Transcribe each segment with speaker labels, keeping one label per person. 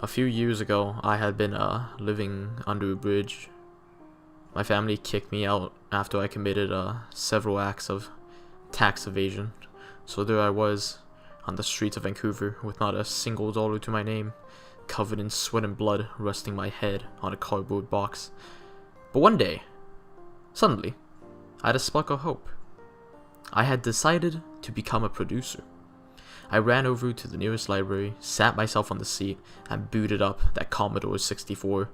Speaker 1: A few years ago, I had been living under a bridge. My family kicked me out after I committed several acts of tax evasion. So there I was, on the streets of Vancouver, with not a single dollar to my name, covered in sweat and blood, resting my head on a cardboard box. But one day, suddenly, I had a spark of hope. I had decided to become a producer. I ran over to the nearest library, sat myself on the seat, and booted up that Commodore 64.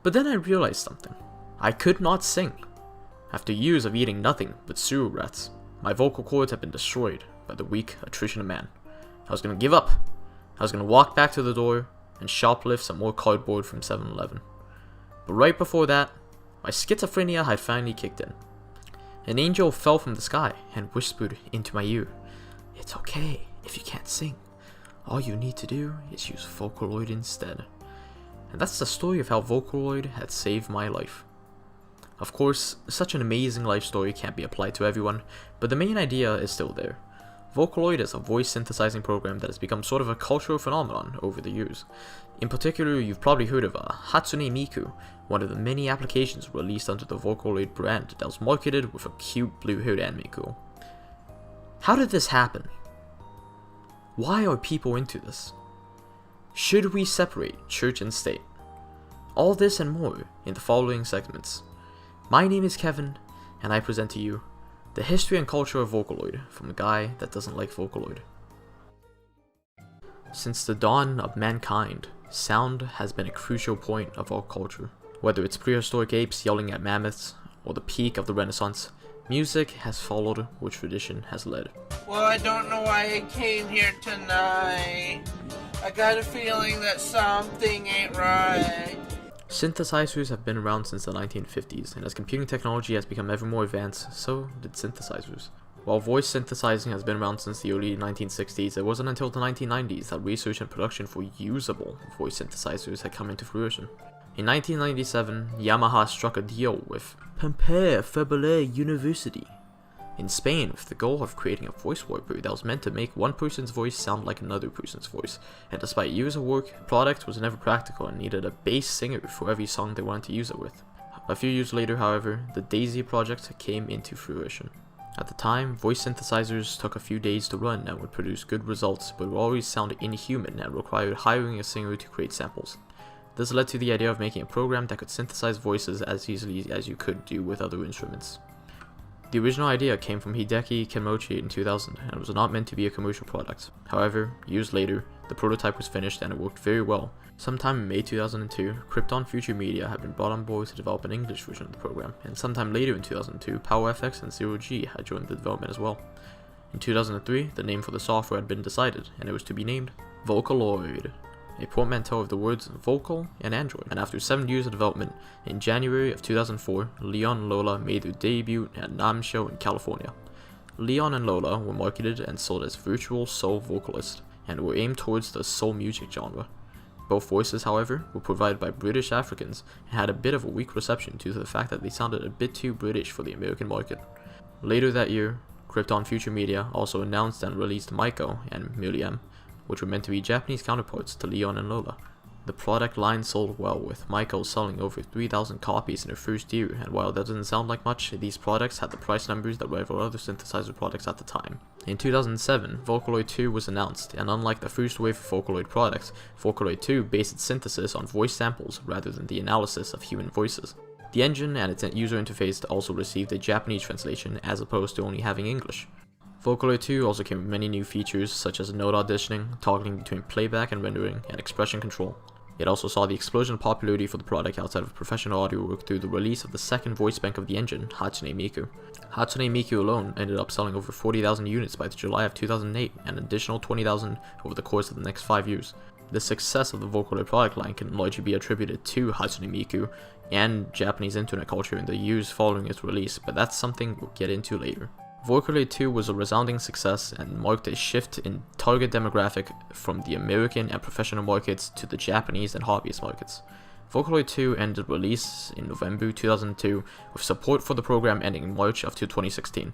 Speaker 1: But then I realized something. I could not sing. After years of eating nothing but sewer rats, my vocal cords had been destroyed by the weak attrition of man. I was going to give up. I was going to walk back to the door and shoplift some more cardboard from 7-Eleven. But right before that, my schizophrenia had finally kicked in. An angel fell from the sky and whispered into my ear, "It's okay if you can't sing. All you need to do is use vocaloid instead." And that's the story of how vocaloid had saved my life. Of course, such an amazing life story can't be applied to everyone, but the main idea is still there. Vocaloid is a voice synthesizing program that has become sort of a cultural phenomenon over the years. In particular, you've probably heard of Hatsune Miku, one of the many applications released under the Vocaloid brand that was marketed with a cute blue-haired anime girl. How did this happen? Why are people into this? Should we separate church and state? All this and more in the following segments. My name is Kevin, and I present to you the history and culture of Vocaloid from a guy that doesn't like Vocaloid. Since the dawn of mankind, sound has been a crucial point of our culture. Whether it's prehistoric apes yelling at mammoths, or the peak of the Renaissance, music has followed where tradition has led.
Speaker 2: Well, I don't know why I came here tonight. I got a feeling that something ain't right.
Speaker 1: Synthesizers have been around since the 1950s, and as computing technology has become ever more advanced, so did synthesizers. While voice synthesizing has been around since the early 1960s, it wasn't until the 1990s that research and production for usable voice synthesizers had come into fruition. In 1997, Yamaha struck a deal with Pompeu Fabule University in Spain with the goal of creating a voice warper that was meant to make one person's voice sound like another person's voice, and despite years of work, the product was never practical and needed a bass singer for every song they wanted to use it with. A few years later, however, the Daisy project came into fruition. At the time, voice synthesizers took a few days to run and would produce good results, but would always sound inhuman and required hiring a singer to create samples. This led to the idea of making a program that could synthesize voices as easily as you could do with other instruments. The original idea came from Hideki Kimochi in 2000 and was not meant to be a commercial product. However, years later, the prototype was finished and it worked very well. Sometime in May 2002, Krypton Future Media had been brought on board to develop an English version of the program, and sometime later in 2002, PowerFX and Zero G had joined the development as well. In 2003, the name for the software had been decided, and it was to be named Vocaloid, a portmanteau of the words vocal and android. And after 7 years of development, in January of 2004, Leon and Lola made their debut at NAMM show in California. Leon and Lola were marketed and sold as virtual soul vocalists, and were aimed towards the soul music genre. Both voices, however, were provided by British Africans and had a bit of a weak reception due to the fact that they sounded a bit too British for the American market. Later that year, Krypton Future Media also announced and released Maiko and Miriam, which were meant to be Japanese counterparts to Leon and Lola. The product line sold well, with Maiko selling over 3,000 copies in their first year, and while that doesn't sound like much, these products had the price numbers that rival other synthesizer products at the time. In 2007, Vocaloid 2 was announced, and unlike the first wave of Vocaloid products, Vocaloid 2 based its synthesis on voice samples rather than the analysis of human voices. The engine and its user interface also received a Japanese translation as opposed to only having English. Vocaloid 2 also came with many new features such as note auditioning, toggling between playback and rendering, and expression control. It also saw the explosion of popularity for the product outside of professional audio work through the release of the second voice bank of the engine, Hatsune Miku. Hatsune Miku alone ended up selling over 40,000 units by July of 2008 and an additional 20,000 over the course of the next 5 years. The success of the Vocaloid product line can largely be attributed to Hatsune Miku and Japanese internet culture in the years following its release, but that's something we'll get into later. Vocaloid 2 was a resounding success and marked a shift in target demographic from the American and professional markets to the Japanese and hobbyist markets. Vocaloid 2 ended release in November 2002 with support for the program ending in March of 2016.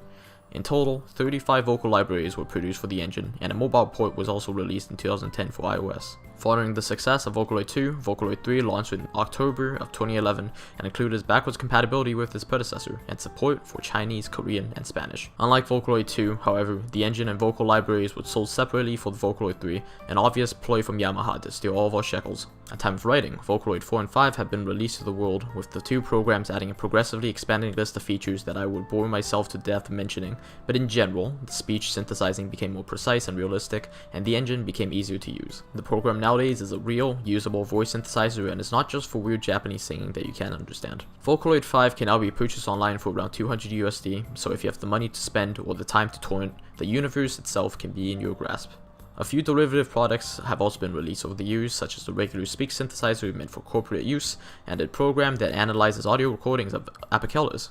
Speaker 1: In total, 35 vocal libraries were produced for the engine, and a mobile port was also released in 2010 for iOS. Following the success of Vocaloid 2, Vocaloid 3 launched in October of 2011 and included backwards compatibility with its predecessor and support for Chinese, Korean, and Spanish. Unlike Vocaloid 2, however, the engine and vocal libraries were sold separately for the Vocaloid 3, an obvious ploy from Yamaha to steal all of our shekels. At time of writing, Vocaloid 4 and 5 have been released to the world, with the two programs adding a progressively expanding list of features that I would bore myself to death mentioning, but in general, the speech synthesizing became more precise and realistic, and the engine became easier to use. The program nowadays is a real, usable voice synthesizer and is not just for weird Japanese singing that you can't understand. Vocaloid 5 can now be purchased online for around 200 USD, so if you have the money to spend or the time to torrent, the universe itself can be in your grasp. A few derivative products have also been released over the years, such as the regular speak synthesizer meant for corporate use, and a program that analyzes audio recordings of acapellas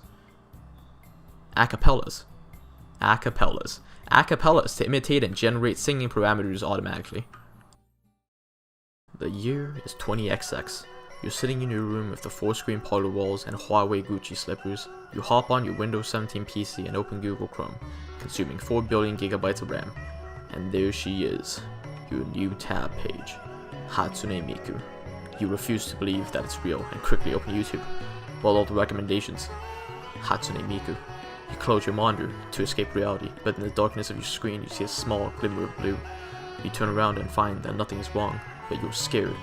Speaker 1: to imitate and generate singing parameters automatically. The year is 20XX. You're sitting in your room with the 4-screen parlor walls and Huawei Gucci slippers. You hop on your Windows 17 PC and open Google Chrome, consuming 4 billion gigabytes of RAM. And there she is, your new tab page, Hatsune Miku. You refuse to believe that it's real and quickly open YouTube. While all the recommendations, Hatsune Miku. You close your monitor to escape reality, but in the darkness of your screen you see a small glimmer of blue. You turn around and find that nothing is wrong, but you're scared.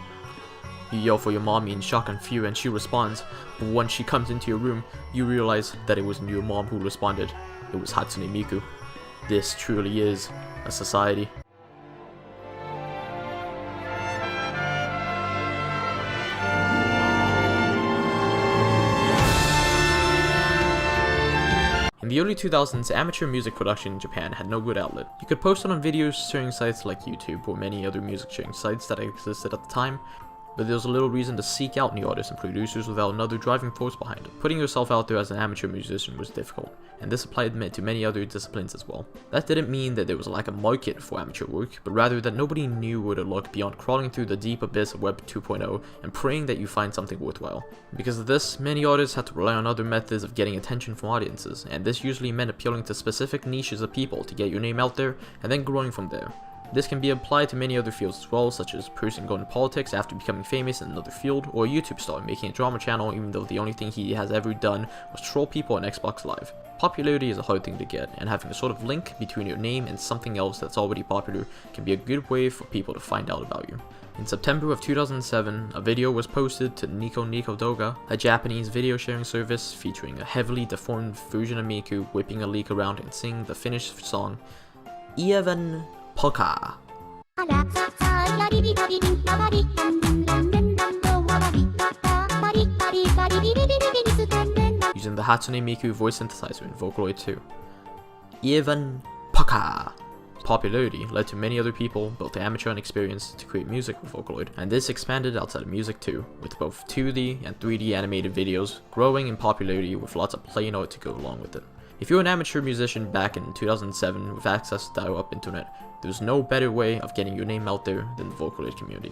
Speaker 1: You yell for your mommy in shock and fear and she responds, but once she comes into your room, you realize that it wasn't your mom who responded, it was Hatsune Miku. This truly is a society. In the early 2000s, amateur music production in Japan had no good outlet. You could post it on video sharing sites like YouTube or many other music sharing sites that existed at the time, but there was little reason to seek out new artists and producers without another driving force behind it. Putting yourself out there as an amateur musician was difficult, and this applied to many other disciplines as well. That didn't mean that there was a lack of market for amateur work, but rather that nobody knew where to look beyond crawling through the deep abyss of Web 2.0 and praying that you find something worthwhile. Because of this, many artists had to rely on other methods of getting attention from audiences, and this usually meant appealing to specific niches of people to get your name out there, and then growing from there. This can be applied to many other fields as well, such as a person going to politics after becoming famous in another field, or a YouTube star making a drama channel even though the only thing he has ever done was troll people on Xbox Live. Popularity is a hard thing to get, and having a sort of link between your name and something else that's already popular can be a good way for people to find out about you. In September of 2007, a video was posted to Nico Nico Doga, a Japanese video sharing service featuring a heavily deformed version of Miku whipping a leak around and singing the finished song, Even Poka. Using the Hatsune Miku voice synthesizer in Vocaloid 2. Even Poka. Popularity led to many other people, both amateur and experienced, to create music with Vocaloid, and this expanded outside of music too, with both 2D and 3D animated videos growing in popularity with lots of plain art to go along with it. If you're an amateur musician back in 2007 with access to dial-up internet, there's no better way of getting your name out there than the Vocaloid community.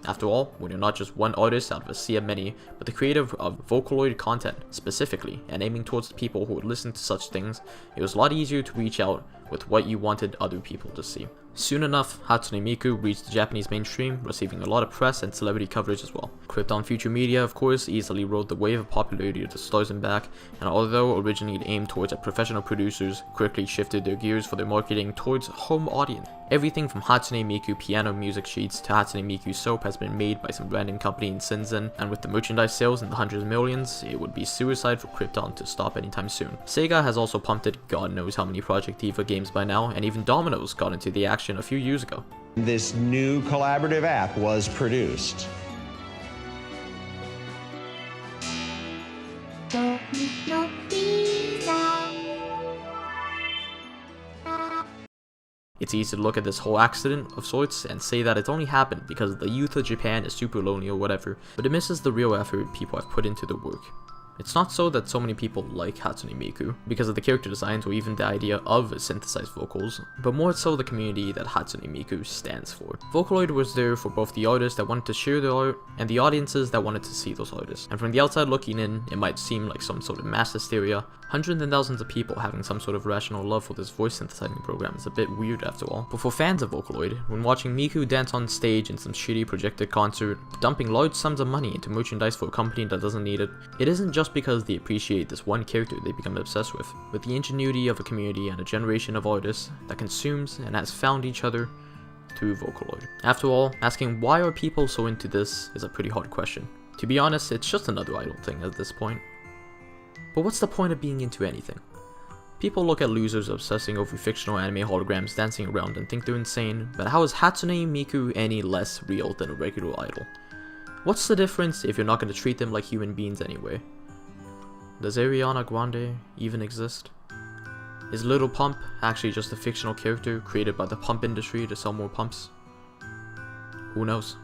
Speaker 1: After all, when you're not just one artist out of a sea of many, but the creator of Vocaloid content specifically, and aiming towards the people who would listen to such things, it was a lot easier to reach out with what you wanted other people to see. Soon enough, Hatsune Miku reached the Japanese mainstream, receiving a lot of press and celebrity coverage as well. Krypton Future Media, of course, easily rode the wave of popularity to stars and back, and although originally aimed towards professional producers, quickly shifted their gears for their marketing towards home audience. Everything from Hatsune Miku piano music sheets to Hatsune Miku soap has been made by some random company in Shenzhen, and with the merchandise sales in the hundreds of millions, it would be suicide for Krypton to stop anytime soon. Sega has also pumped it God knows how many Project Diva games by now, and even Domino's got into the action a few years ago.
Speaker 3: This new collaborative app was produced.
Speaker 1: It's easy to look at this whole accident of sorts and say that it's only happened because the youth of Japan is super lonely or whatever, but it misses the real effort people have put into the work. It's not so that so many people like Hatsune Miku, because of the character designs or even the idea of synthesized vocals, but more so the community that Hatsune Miku stands for. Vocaloid was there for both the artists that wanted to share their art, and the audiences that wanted to see those artists. And from the outside looking in, it might seem like some sort of mass hysteria. Hundreds and thousands of people having some sort of rational love for this voice synthesizing program is a bit weird after all. But for fans of Vocaloid, when watching Miku dance on stage in some shitty projected concert, dumping large sums of money into merchandise for a company that doesn't need it, it isn't just because they appreciate this one character they become obsessed with, but the ingenuity of a community and a generation of artists that consumes and has found each other through Vocaloid. After all, asking why are people so into this is a pretty hard question. To be honest, it's just another idle thing at this point. But what's the point of being into anything? People look at losers obsessing over fictional anime holograms dancing around and think they're insane, but how is Hatsune Miku any less real than a regular idol? What's the difference if you're not going to treat them like human beings anyway? Does Ariana Grande even exist? Is Little Pump actually just a fictional character created by the pump industry to sell more pumps? Who knows?